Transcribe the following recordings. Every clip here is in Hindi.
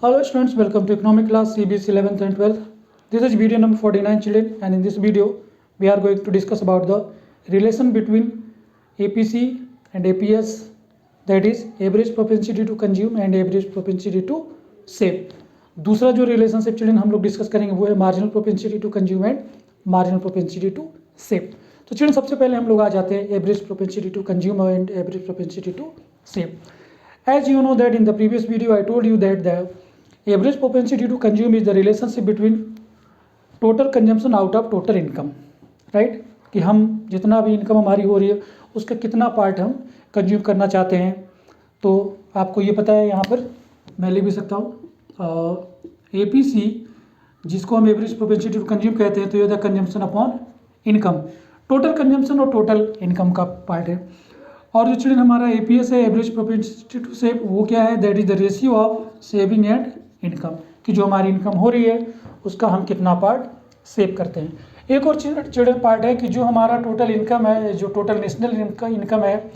Hello students, welcome to economic class CBSE 11th and 12th. This is video number 49 children, and in this video we are going to discuss about the relation between APC and APS, that is average propensity to consume and average propensity to save. दूसरा जो रिलेशनशिप चिल्ड्रन हम लोग डिस्कस करेंगे वो है marginal propensity to consume and marginal propensity to save. तो चिल्ड्रन सबसे पहले हम लोग आ जाते हैं average propensity to consume and average propensity to save. As you know that in the previous video I told you that the average propensity to consume is the relationship between total consumption out of total income, right? कि हम जितना भी इनकम हमारी हो रही है उसका कितना पार्ट हम कंज्यूम करना चाहते हैं. तो आपको ये पता है, यहाँ पर मैं ले भी सकता हूँ APC जिसको हम एवरेज प्रोपेंसिटी टू कंज्यूम कहते हैं, तो ये the consumption upon income, total consumption और टोटल इनकम का पार्ट है. और जो चिल्ड्रन हमारा APS है एवरेज प्रोपेंसिटी टू सेव, वो क्या है? That is the ratio of saving and income, कि जो हमारी इनकम हो रही है उसका हम कितना पार्ट सेव करते हैं. एक और चिल्ड्रन पार्ट है कि जो हमारा टोटल इनकम है, जो टोटल नेशनल इनकम है,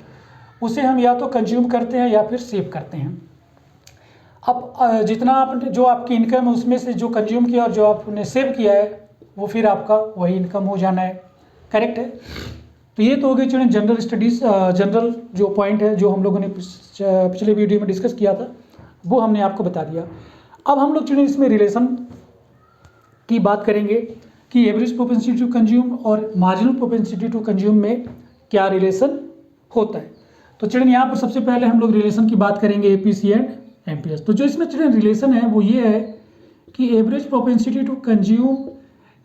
उसे हम या तो कंज्यूम करते हैं या फिर सेव करते हैं. अब जितना आपने जो आपकी इनकम है उसमें से जो कंज्यूम किया और जो आपने सेव किया है वो फिर आपका वही इनकम हो जाना है. करेक्ट है? तो ये तो हो गई चिल्ड्रन जनरल स्टडीज़, जनरल जो पॉइंट है जो हम लोगों ने पिछले वीडियो में डिस्कस किया था वो हमने आपको बता दिया. अब हम लोग चिल्ड्रन इसमें रिलेशन की बात करेंगे कि एवरेज प्रोपेंसिटी टू कंज्यूम और मार्जिनल प्रोपेंसिटी टू कंज्यूम में क्या रिलेशन होता है. तो चिल्ड्रन यहाँ पर सबसे पहले हम लोग रिलेशन की बात करेंगे APC एंड MPS. तो जो इसमें चिल्ड्रन रिलेशन है वो ये है कि average propensity to consume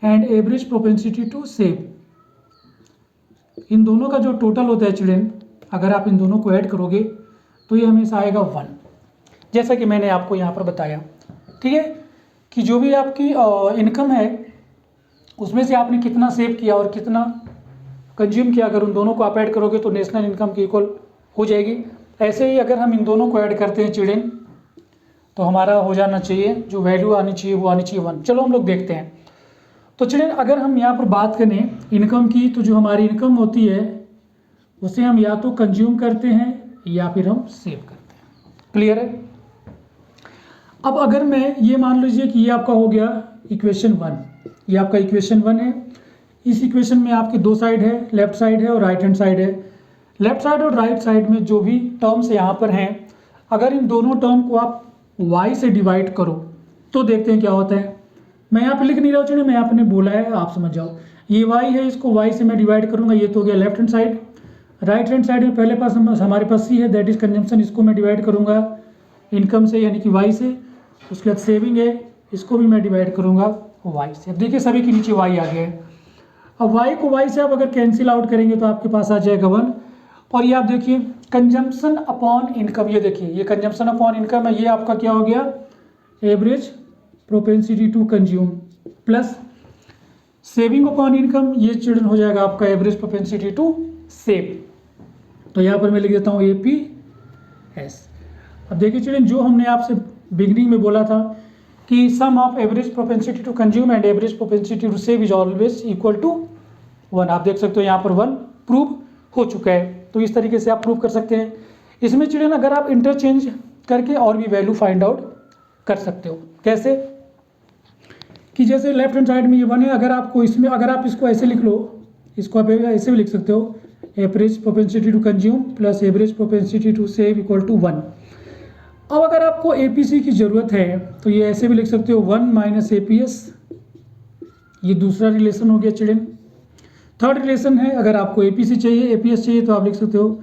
and average propensity to save, इन दोनों का जो टोटल होता है चिल्ड्रन, अगर आप इन दोनों को ऐड करोगे तो ये हमेशा आएगा 1, जैसा कि मैंने आपको यहाँ पर बताया. ठीक है, कि जो भी आपकी इनकम है उसमें से आपने कितना सेव किया और कितना कंज्यूम किया, अगर उन दोनों को आप ऐड करोगे तो नेशनल इनकम की इक्वल हो जाएगी. ऐसे ही अगर हम इन दोनों को ऐड करते हैं चिल्ड्रन तो हमारा हो जाना चाहिए, जो वैल्यू आनी चाहिए वो आनी चाहिए 1. चलो हम लोग देखते हैं. तो चिल्ड्रन अगर हम यहाँ पर बात करें इनकम की, तो जो हमारी इनकम होती है उसे हम या तो कंज्यूम करते हैं या फिर हम सेव करते हैं. क्लियर है? अब अगर मैं ये मान लीजिए कि ये आपका हो गया इक्वेशन 1, ये आपका इक्वेशन 1 है. इस इक्वेशन में आपकी दो साइड है, लेफ्ट साइड है और राइट हैंड साइड है. लेफ्ट साइड और राइट साइड में जो भी टर्म्स यहाँ पर हैं, अगर इन दोनों टर्म को आप y से डिवाइड करो तो देखते हैं क्या होता है. मैं यहाँ पे लिख नहीं रहा हूँ चिल्ड्रन, मैं आपने बोला है, आप समझ जाओ. ये y है, इसको y से मैं डिवाइड करूँगा, ये तो हो गया left hand side. Right hand side में पहले पास हमारे पास C है, दैट इज कंजम्पशन, इसको मैं डिवाइड करूँगा इनकम से यानी कि y से. उसके बाद सेविंग है, इसको भी मैं डिवाइड करूँगा y से. अब देखिए सभी के नीचे y आ गया है. अब y को y से आप अगर कैंसिल आउट करेंगे तो आपके पास आ जाएगा 1. और ये आप देखिए कंजम्पशन अपॉन इनकम, ये देखिए ये कंजम्पशन अपॉन इनकम है, ये आपका क्या हो गया average propensity to consume plus saving upon income, ये चिल्ड्रन हो जाएगा आपका एवरेज प्रोपेंसिटी टू सेव. तो यहाँ पर मैं लिख देता हूँ APS. अब देखिए चिल्ड्रन जो हमने आपसे बिगनिंग में बोला था कि sum of average propensity to consume and average propensity to save is always equal to 1. आप देख सकते हो यहाँ पर 1 प्रूव हो चुका है. तो इस तरीके से आप प्रूव कर सकते हैं. इसमें चिल्ड्रन अगर आप इंटरचेंज करके और भी वैल्यू फाइंड आउट कर सकते हो. कैसे? कि जैसे लेफ्ट हैंड साइड में ये 1 है, अगर आपको इसमें अगर आप इसको ऐसे लिख लो, इसको आप ऐसे भी लिख सकते हो, average propensity to consume plus average propensity to save equal to 1. अब अगर आपको APC की ज़रूरत है तो ये ऐसे भी लिख सकते हो 1 माइनस APS. ये दूसरा रिलेशन हो गया चिल्ड्रन. थर्ड रिलेशन है, अगर आपको APC चाहिए APS चाहिए तो आप लिख सकते हो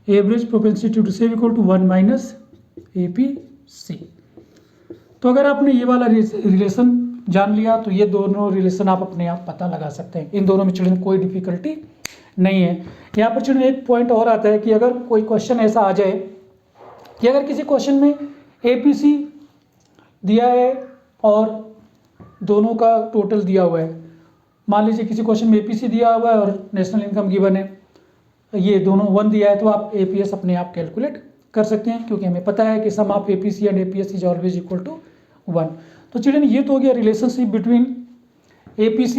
average propensity to save equal to 1 minus APC. तो अगर आपने ये वाला रिलेशन जान लिया तो ये दोनों रिलेशन आप अपने आप पता लगा सकते हैं. इन दोनों में चिल्ड्रन कोई डिफिकल्टी नहीं है. यहाँ पर चिल्ड्रन एक पॉइंट और आता है कि अगर कोई क्वेश्चन ऐसा आ जाए कि अगर किसी क्वेश्चन में APC दिया है और दोनों का टोटल दिया हुआ है, मान लीजिए किसी क्वेश्चन में APC दिया हुआ है और नेशनल इनकम गिवन है, ये दोनों 1 दिया है, तो आप APS अपने आप कैलकुलेट कर सकते हैं, क्योंकि हमें पता है कि sum of APC and APS is always equal to 1. तो चिल्ड्रन ये तो हो गया relationship between APC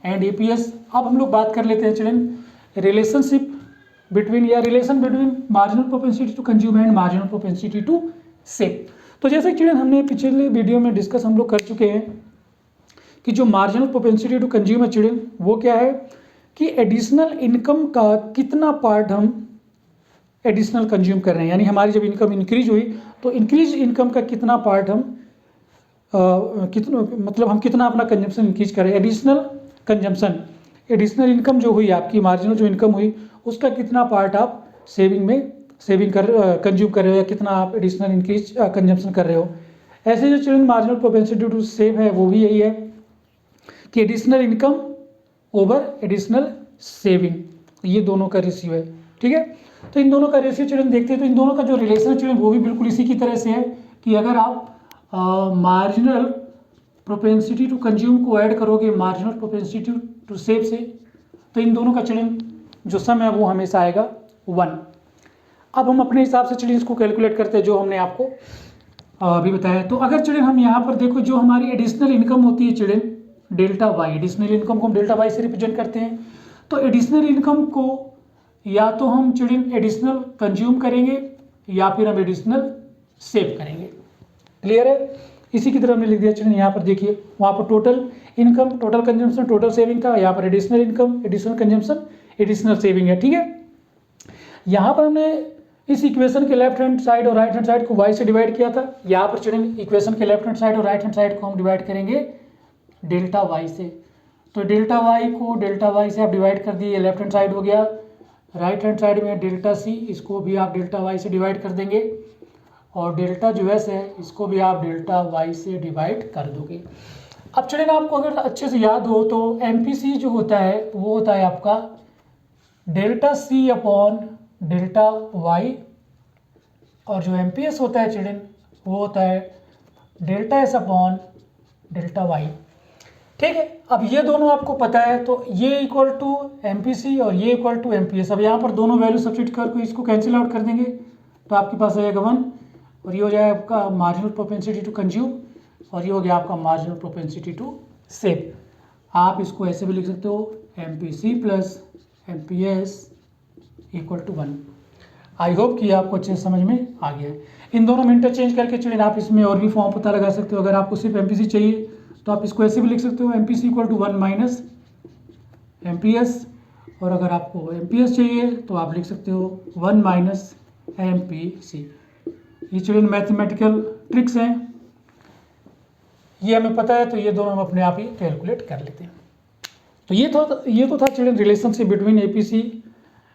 and APS. अब हम लोग बात कर लेते हैं चिल्ड्रन रिलेशनशिप बिटवीन या relation between marginal propensity to consume and marginal propensity to save. तो जैसे कि चिल्ड्रन हमने पिछले वीडियो में डिस्कस हम लोग कर चुके हैं कि जो मार्जिनल प्रोपेंसिटी टू कंज्यूम है चिल्ड्रन, वो क्या है कि एडिशनल इनकम का कितना पार्ट हम एडिशनल कंज्यूम कर रहे हैं, यानी हमारी जब इनकम इंक्रीज हुई तो इंक्रीज इनकम का कितना पार्ट हम हम कितना अपना कंजम्पशन इंक्रीज कर रहे हैं। एडिशनल कंजम्पशन, एडिशनल इनकम जो हुई आपकी, मार्जिनल जो इनकम हुई उसका कितना पार्ट आप सेविंग कंज्यूम कर रहे हो, या कितना आप एडिशनल इंक्रीज कंजम्पशन कर रहे हो। ऐसे जो children marginal propensity to save है वो भी यही है कि additional income over additional saving, ये दोनों का रेशियो है। ठीक है, तो इन दोनों का रेशियो चिल्ड्रन देखते हैं तो इन दोनों का जो रिलेशन है चिल्ड्रन वो भी बिल्कुल इसी की तरह से है कि अगर आप मार्जिनल प्रोपेंसिटी टू कंज्यूम को ऐड करोगे मार्जिनल प्रोपेंसिटी टू सेव से, तो इन दोनों का चिल्ड्रन जो सम है वो हमेशा आएगा 1। अब हम अपने हिसाब से चिल्ड्रन इसको कैलकुलेट करते हैं जो हमने आपको अभी बताया। तो अगर चिल्ड्रन हम यहाँ पर देखो जो हमारी एडिशनल इनकम होती है children delta Y, additional income को हम डेल्टा वाई से रिप्रेजेंट करते हैं। तो एडिशनल इनकम को या तो हम चिल्ड्रन एडिशनल कंज्यूम करेंगे या फिर हम एडिशनल सेव करेंगे। क्लियर है, इसी की तरह हमने लिख दिया चिल्ड्रन। यहाँ पर देखिए वहाँ पर total income, total consumption, total saving था, यहाँ पर additional income, additional consumption, additional saving है। ठीक है, यहाँ पर हमने इस इक्वेशन के लेफ्ट हैंड साइड और राइट हैंड साइड को y से डिवाइड किया था। यहाँ पर चिल्ड्रन इक्वेशन के लेफ्ट हैंड साइड और राइट हैंड साइड को हम डिवाइड करेंगे डेल्टा y से। तो डेल्टा y को डेल्टा y से आप डिवाइड कर दिए, लेफ्ट हैंड साइड हो गया। राइट हैंड साइड में डेल्टा c, इसको भी आप डेल्टा y से डिवाइड कर देंगे, और डेल्टा जो s है इसको भी आप डेल्टा y से डिवाइड कर दोगे। अब चिल्ड्रन आपको अगर अच्छे से याद हो तो MPC जो होता है वो होता है आपका delta c upon delta y, और जो MPS होता है चिल्ड्रन वो होता है delta s upon delta y। ठीक है, अब ये दोनों आपको पता है, तो ये इक्वल टू MPC और ये इक्वल टू MPS। अब यहाँ पर दोनों वैल्यू सब्स्टिट्यूट करके इसको कैंसिल आउट कर देंगे तो आपके पास आएगा 1, और ये हो जाएगा आपका मार्जिनल प्रोपेंसिटी टू कंज्यूम, और ये हो गया आपका मार्जिनल प्रोपेंसिटी टू सेव। आप इसको ऐसे भी लिख सकते हो MPC plus MPS equal to 1। I hope कि आपको अच्छे से समझ में आ गया है। इन दोनों में इंटरचेंज करके चिल्ड्रन आप इसमें और भी फॉर्म पता लगा सकते हो। अगर आपको सिर्फ MPC चाहिए तो आप इसको ऐसे भी लिख सकते हो MPC equal to 1 minus MPS, और अगर आपको MPS चाहिए तो आप लिख सकते हो 1 माइनस MPC। ये चिल्ड्रन मैथमेटिकल ट्रिक्स हैं, ये हमें पता है तो ये दोनों हम अपने आप ही कैलकुलेट कर लेते हैं। तो ये तो था children relationship between APC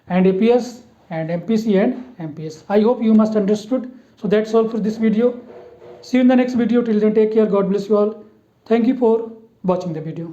and APS and MPC and MPS. I hope you must understood. So that's all for this video. See you in the next video. Till then, take care. God bless you all. Thank you for watching the video.